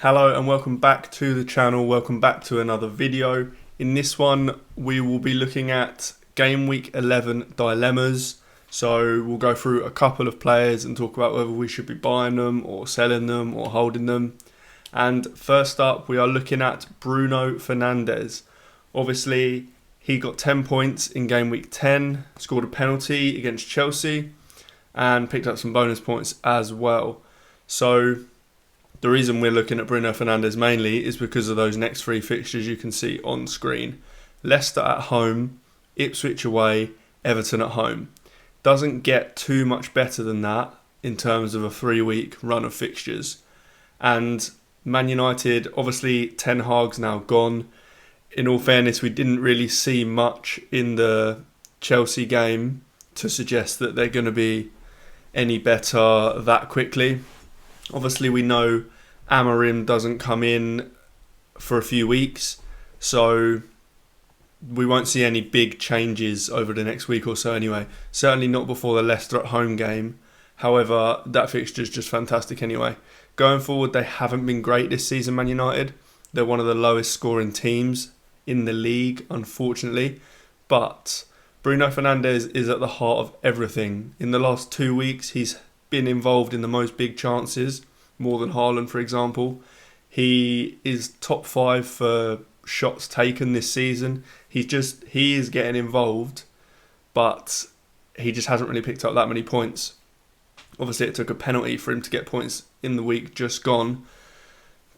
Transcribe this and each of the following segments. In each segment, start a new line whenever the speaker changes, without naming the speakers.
Hello and welcome back to the channel, welcome back to another video. In this one we will be looking at Game Week 11 dilemmas. So we'll go through a couple of players and talk about whether we should be buying them or selling them or holding them. And first up we are looking at Bruno Fernandes. Obviously he got 10 points in Game Week 10, scored a penalty against Chelsea and picked up some bonus points as well. So the reason we're looking at Bruno Fernandes mainly is because of those next three fixtures you can see on screen. Leicester at home, Ipswich away, Everton at home. Doesn't get too much better than that in terms of a 3-week run of fixtures. And Man United, obviously Ten Hag's now gone. In all fairness, we didn't really see much in the Chelsea game to suggest that they're going to be any better that quickly. Obviously, we know Amorim doesn't come in for a few weeks, so we won't see any big changes over the next week or so anyway. Certainly not before the Leicester at home game. However, that fixture is just fantastic anyway. Going forward, they haven't been great this season, Man United. They're one of the lowest scoring teams in the league, unfortunately. But Bruno Fernandes is at the heart of everything. In the last 2 weeks, he's been involved in the most big chances, more than Haaland, for example. He is top 5 for shots taken this season. He is getting involved, but he just hasn't really picked up that many points. Obviously, it took a penalty for him to get points in the week just gone.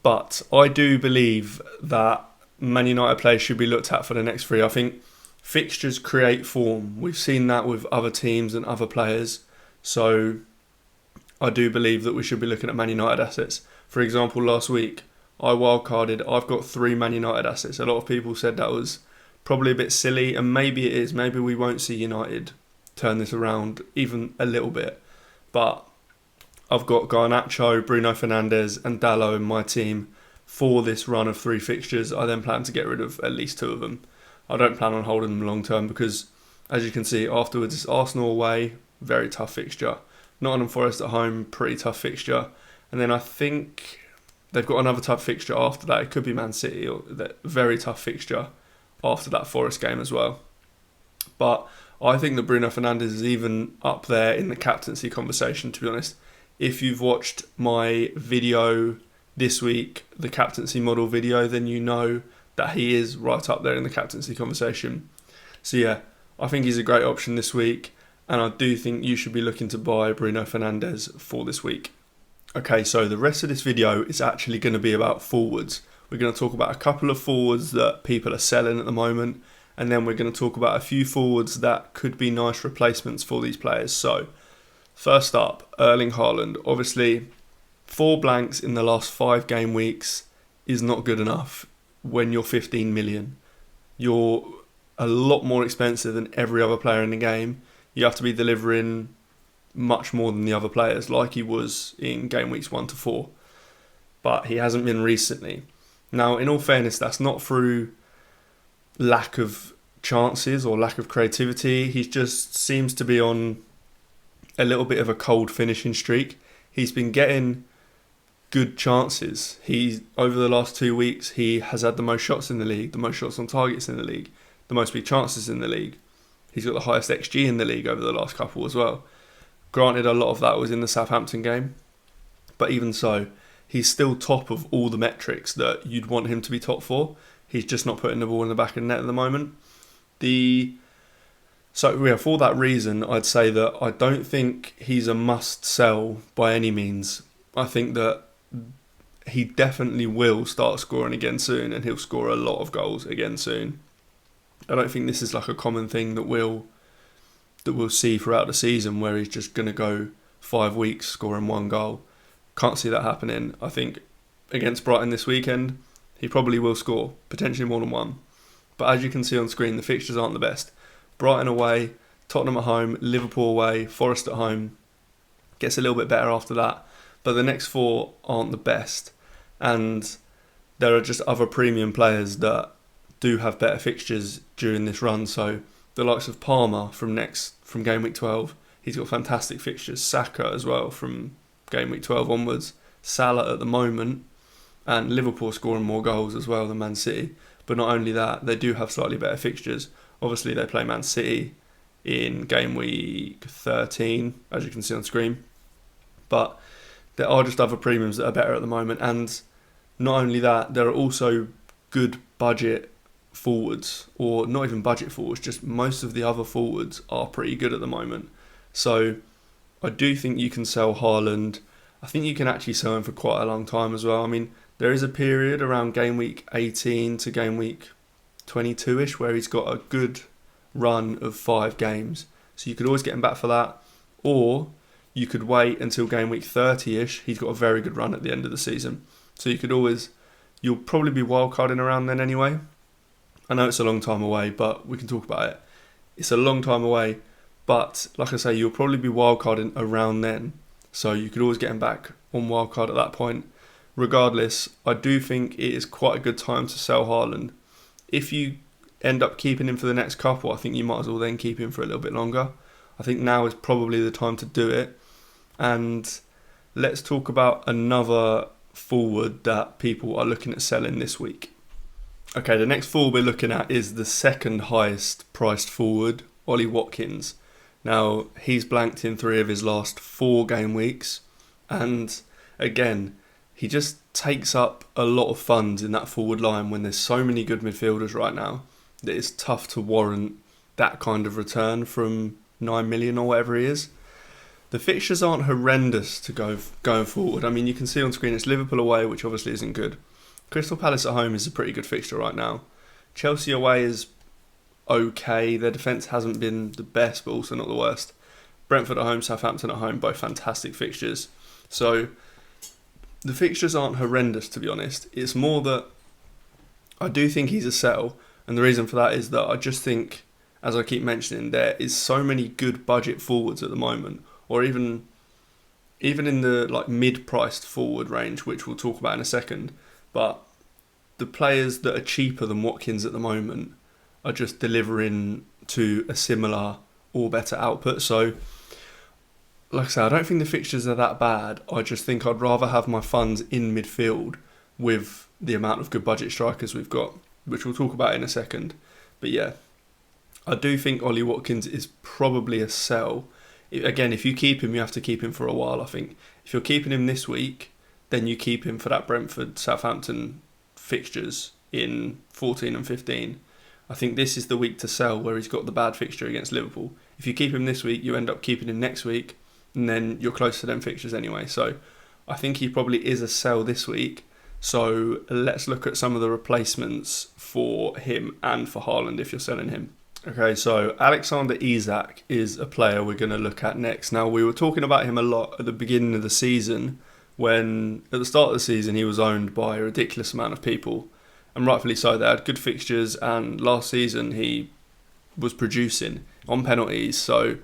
But I do believe that Man United players should be looked at for the next three. I think fixtures create form. We've seen that with other teams and other players. So I do believe that we should be looking at Man United assets. For example, last week, I wildcarded. I've got 3 Man United assets. A lot of people said that was probably a bit silly, and maybe it is. Maybe we won't see United turn this around even a little bit. But I've got Garnacho, Bruno Fernandes and Dalot in my team for this run of 3 fixtures. I then plan to get rid of at least 2 of them. I don't plan on holding them long term because, as you can see, afterwards it's Arsenal away, very tough fixture. Nottingham Forest at home, pretty tough fixture. And then I think they've got another tough fixture after that. It could be Man City, or that very tough fixture after that Forest game as well. But I think that Bruno Fernandes is even up there in the captaincy conversation, to be honest. If you've watched my video this week, the captaincy model video, then you know that he is right up there in the captaincy conversation. So yeah, I think he's a great option this week. And I do think you should be looking to buy Bruno Fernandes for this week. Okay, so the rest of this video is actually going to be about forwards. We're going to talk about a couple of forwards that people are selling at the moment. And then we're going to talk about a few forwards that could be nice replacements for these players. So, first up, Erling Haaland. Obviously, 4 blanks in the last 5 game weeks is not good enough when you're 15 million. You're a lot more expensive than every other player in the game. You have to be delivering much more than the other players, like he was in game weeks 1 to 4. But he hasn't been recently. Now, in all fairness, that's not through lack of chances or lack of creativity. He just seems to be on a little bit of a cold finishing streak. He's been getting good chances. Over the last 2 weeks, he has had the most shots in the league, the most shots on targets in the league, the most big chances in the league. He's got the highest XG in the league over the last couple as well. Granted, a lot of that was in the Southampton game. But even so, he's still top of all the metrics that you'd want him to be top for. He's just not putting the ball in the back of the net at the moment. So yeah, for that reason, I'd say that I don't think he's a must sell by any means. I think that he definitely will start scoring again soon, and he'll score a lot of goals again soon. I don't think this is like a common thing that we'll see throughout the season where he's just going to go 5 weeks scoring 1 goal. Can't see that happening. I think against Brighton this weekend, he probably will score, potentially more than 1. But as you can see on screen, the fixtures aren't the best. Brighton away, Tottenham at home, Liverpool away, Forest at home. Gets a little bit better after that. But the next 4 aren't the best. And there are just other premium players that do have better fixtures during this run. So the likes of Palmer from game week 12, he's got fantastic fixtures. Saka as well from game week 12 onwards. Salah at the moment and Liverpool scoring more goals as well than Man City. But not only that, they do have slightly better fixtures. Obviously, they play Man City in game week 13, as you can see on screen. But there are just other premiums that are better at the moment. And not only that, there are also good budget forwards, or not even budget forwards, just most of the other forwards are pretty good at the moment. So I do think you can sell Haaland. I think you can actually sell him for quite a long time as well. I mean, there is a period around game week 18 to game week 22-ish where he's got a good run of 5 games. So you could always get him back for that. Or you could wait until game week 30-ish. He's got a very good run at the end of the season. So you could always, you'll probably be wildcarding around then anyway. I know it's a long time away, but we can talk about it. It's a long time away, but like I say, you'll probably be wildcarding around then. So you could always get him back on wildcard at that point. Regardless, I do think it is quite a good time to sell Haaland. If you end up keeping him for the next couple, I think you might as well then keep him for a little bit longer. I think now is probably the time to do it. And let's talk about another forward that people are looking at selling this week. Okay, the next forward we're looking at is the second highest priced forward, Ollie Watkins. Now, he's blanked in 3 of his last 4 game weeks. And again, he just takes up a lot of funds in that forward line when there's so many good midfielders right now that it's tough to warrant that kind of return from 9 million or whatever he is. The fixtures aren't horrendous to going forward. I mean, you can see on screen it's Liverpool away, which obviously isn't good. Crystal Palace at home is a pretty good fixture right now. Chelsea away is okay. Their defence hasn't been the best, but also not the worst. Brentford at home, Southampton at home, both fantastic fixtures. So the fixtures aren't horrendous, to be honest. It's more that I do think he's a sell, and the reason for that is that I just think, as I keep mentioning, there is so many good budget forwards at the moment, or even in the like mid-priced forward range, which we'll talk about in a second. But the players that are cheaper than Watkins at the moment are just delivering to a similar or better output. So, like I say, I don't think the fixtures are that bad. I just think I'd rather have my funds in midfield with the amount of good budget strikers we've got, which we'll talk about in a second. But yeah, I do think Ollie Watkins is probably a sell. Again, if you keep him, you have to keep him for a while, I think. If you're keeping him this week, then you keep him for that Brentford Southampton fixtures in 14 and 15. I think this is the week to sell where he's got the bad fixture against Liverpool. If you keep him this week, you end up keeping him next week, and then you're close to them fixtures anyway. So I think he probably is a sell this week. So let's look at some of the replacements for him and for Haaland if you're selling him. Okay, so Alexander Isak is a player we're going to look at next. Now, we were talking about him a lot at the beginning of the season, when at the start of the season he was owned by a ridiculous amount of people, and rightfully so. They had good fixtures, and last season he was producing on penalties, so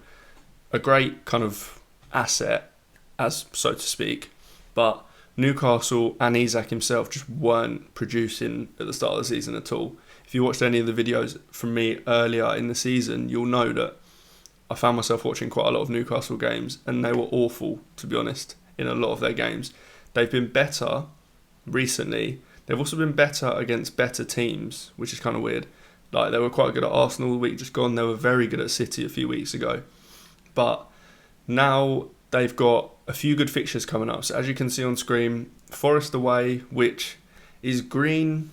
a great kind of asset, as so to speak. But Newcastle and Isak himself just weren't producing at the start of the season at all. If you watched any of the videos from me earlier in the season, you'll know that I found myself watching quite a lot of Newcastle games, and they were awful, to be honest, in a lot of their games. They've been better recently. They've also been better against better teams, which is kind of weird. Like, they were quite good at Arsenal the week just gone. They were very good at City a few weeks ago. But now they've got a few good fixtures coming up. So as you can see on screen, Forest away, which is green.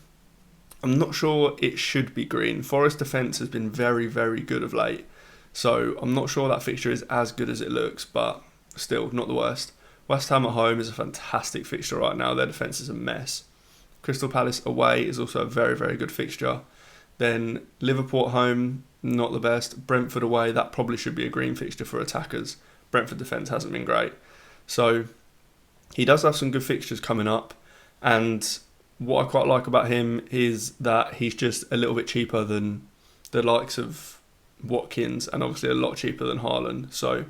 I'm not sure it should be green. Forest defence has been very, very good of late. So I'm not sure that fixture is as good as it looks, but still, not the worst. West Ham at home is a fantastic fixture right now. Their defence is a mess. Crystal Palace away is also a very, very good fixture. Then Liverpool at home, not the best. Brentford away, that probably should be a green fixture for attackers. Brentford defence hasn't been great. So he does have some good fixtures coming up. And what I quite like about him is that he's just a little bit cheaper than the likes of Watkins, and obviously a lot cheaper than Haaland. So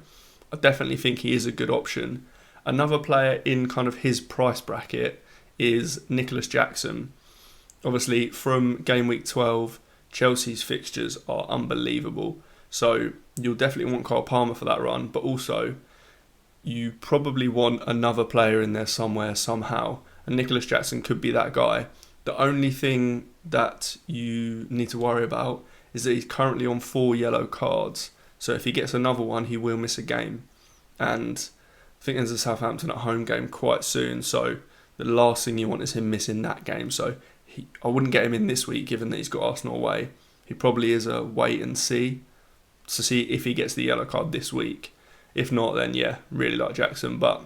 I definitely think he is a good option. Another player in kind of his price bracket is Nicholas Jackson. Obviously, from game week 12, Chelsea's fixtures are unbelievable. So you'll definitely want Kyle Palmer for that run, but also you probably want another player in there somewhere, somehow. and Nicholas Jackson could be that guy. The only thing that you need to worry about is that he's currently on 4 yellow cards. So if he gets another one, he will miss a game. And I think there's a Southampton at home game quite soon. So the last thing you want is him missing that game. So I wouldn't get him in this week, given that he's got Arsenal away. He probably is a wait and see to see if he gets the yellow card this week. If not, then yeah, really like Jackson. But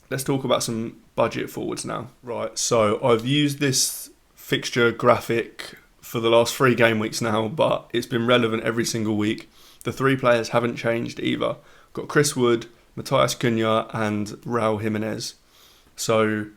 let's talk about some budget forwards now. Right, so I've used this fixture graphic for the last 3 game weeks now, but it's been relevant every single week. The 3 players haven't changed either. Got Chris Wood, Matthias Cunha and Raul Jimenez. So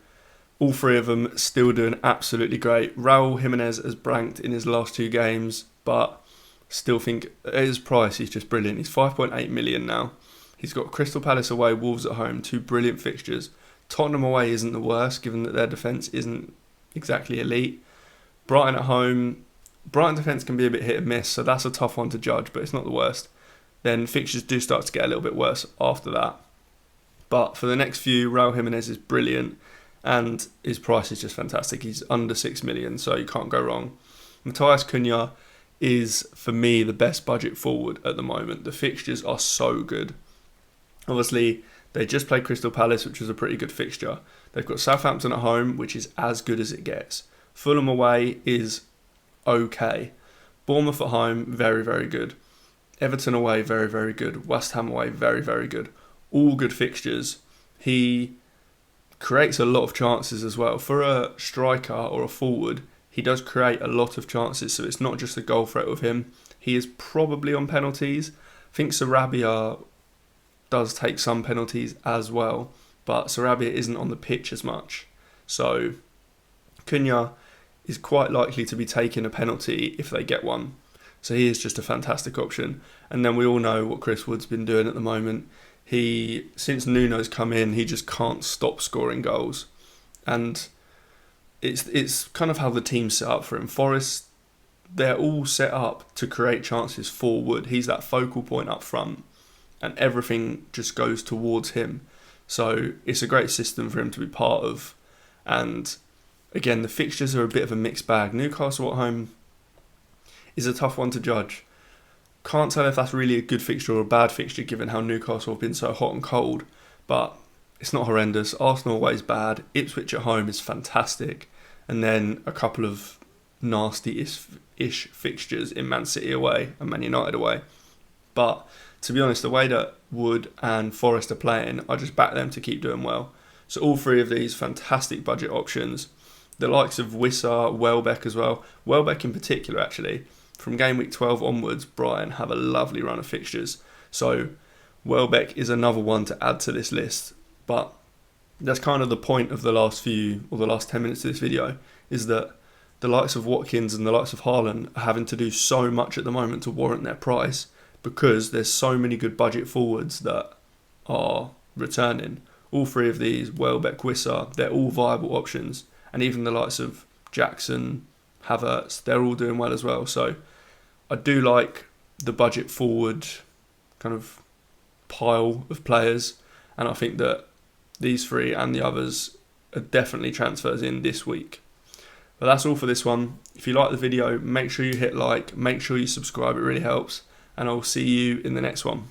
all 3 of them still doing absolutely great. Raul Jimenez has blanked in his last 2 games, but still think at his price he's just brilliant. He's 5.8 million now. He's got Crystal Palace away, Wolves at home, 2 brilliant fixtures. Tottenham away isn't the worst, given that their defence isn't exactly elite. Brighton at home, Brighton defence can be a bit hit and miss, so that's a tough one to judge, but it's not the worst. Then fixtures do start to get a little bit worse after that. But for the next few, Raul Jimenez is brilliant, and his price is just fantastic. He's under 6 million, so you can't go wrong. Matthias Cunha is, for me, the best budget forward at the moment. The fixtures are so good. Obviously, they just played Crystal Palace, which was a pretty good fixture. They've got Southampton at home, which is as good as it gets. Fulham away is okay. Bournemouth at home, very, very good. Everton away, very, very good. West Ham away, very, very good. All good fixtures. He creates a lot of chances as well. For a striker or a forward, he does create a lot of chances, so it's not just a goal threat with him. He is probably on penalties. I think Sarabia does take some penalties as well, but Sarabia isn't on the pitch as much. So Cunha is quite likely to be taking a penalty if they get one. So he is just a fantastic option. And then we all know what Chris Wood's been doing at the moment. Since Nuno's come in, he just can't stop scoring goals. And it's kind of how the team's set up for him. Forest, they're all set up to create chances for Wood. He's that focal point up front, and everything just goes towards him. So it's a great system for him to be part of. And again, the fixtures are a bit of a mixed bag. Newcastle at home is a tough one to judge. Can't tell if that's really a good fixture or a bad fixture, given how Newcastle have been so hot and cold. But it's not horrendous. Arsenal away is bad. Ipswich at home is fantastic. And then a couple of nasty-ish fixtures in Man City away and Man United away. But to be honest, the way that Wood and Forest are playing, I just back them to keep doing well. So all 3 of these fantastic budget options. The likes of Wissa, Welbeck as well. Welbeck in particular, actually. From game week 12 onwards, Brighton have a lovely run of fixtures. So Welbeck is another one to add to this list. But that's kind of the point of the last 10 minutes of this video, is that the likes of Watkins and the likes of Haaland are having to do so much at the moment to warrant their price, because there's so many good budget forwards that are returning. All 3 of these, Welbeck, Wissa, they're all viable options. And even the likes of Jackson, Havertz, they're all doing well as well. So I do like the budget forward kind of pile of players. And I think that these 3 and the others are definitely transfers in this week. But that's all for this one. If you like the video, make sure you hit like, make sure you subscribe, it really helps. And I'll see you in the next one.